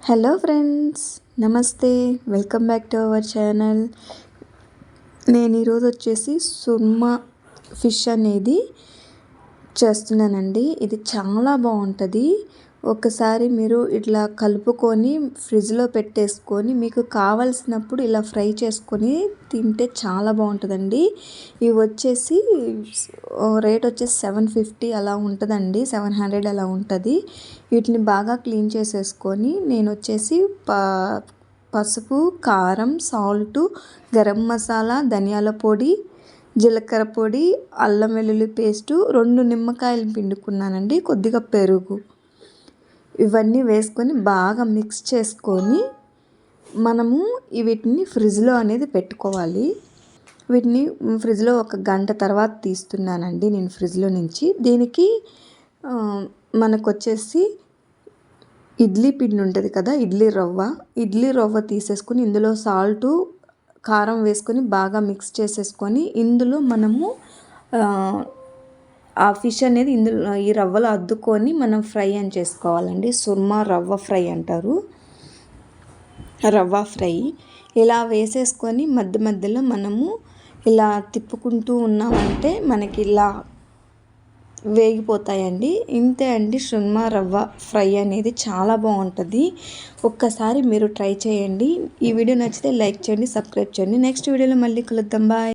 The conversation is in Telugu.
హలో ఫ్రెండ్స్, నమస్తే. Welcome back to our channel. నేను ఈరోజు వచ్చేసి సుర్మా ఫిష్ అనేది చేస్తున్నానండి. ఇది చాలా బాగుంటుంది. ఒకసారి మీరు ఇట్లా కలుపుకొని ఫ్రిడ్జ్లో పెట్టేసుకొని మీకు కావలసినప్పుడు ఇలా ఫ్రై చేసుకొని తింటే చాలా బాగుంటుందండి. ఇవి వచ్చేసి రేట్ వచ్చేసి 750 అలా ఉంటుందండి, 700 అలా ఉంటుంది. వీటిని బాగా క్లీన్ చేసేసుకొని నేను వచ్చేసి పసుపు, కారం, సాల్ట్, గరం మసాలా, ధనియాల పొడి, జీలకర్ర పొడి, అల్లం వెల్లుల్లి పేస్టు, 2 నిమ్మకాయలు పిండుకున్నానండి, కొద్దిగా పెరుగు, ఇవన్నీ వేసుకొని బాగా మిక్స్ చేసుకొని మనము వీటిని ఫ్రిడ్జ్లో అనేది పెట్టుకోవాలి. వీటిని ఫ్రిడ్జ్లో 1 గంట తర్వాత తీస్తున్నానండి నేను ఫ్రిడ్జ్లో నుంచి. దీనికి మనకు వచ్చేసి ఇడ్లీ పిండి ఉంటుంది కదా, ఇడ్లీ రవ్వ తీసేసుకొని ఇందులో సాల్టు, కారం వేసుకొని బాగా మిక్స్ చేసేసుకొని ఇందులో మనము ఆ ఫిష్ అనేది ఇందులో ఈ రవ్వలో అద్దుకొని మనం ఫ్రై అని చేసుకోవాలండి. సుర్మా రవ్వ ఫ్రై అంటారు, రవ్వ ఫ్రై. ఇలా వేసేసుకొని మధ్య మధ్యలో మనము ఇలా తిప్పుకుంటూ ఉన్నామంటే మనకి ఇలా వేగిపోతాయండి. ఇంతే అండి, సుర్మా రవ్వ ఫ్రై అనేది చాలా బాగుంటుంది. ఒక్కసారి మీరు ట్రై చేయండి. ఈ వీడియో నచ్చితే లైక్ చేయండి, సబ్స్క్రైబ్ చేయండి. నెక్స్ట్ వీడియోలో మళ్ళీ కలుద్దాం. బాయ్.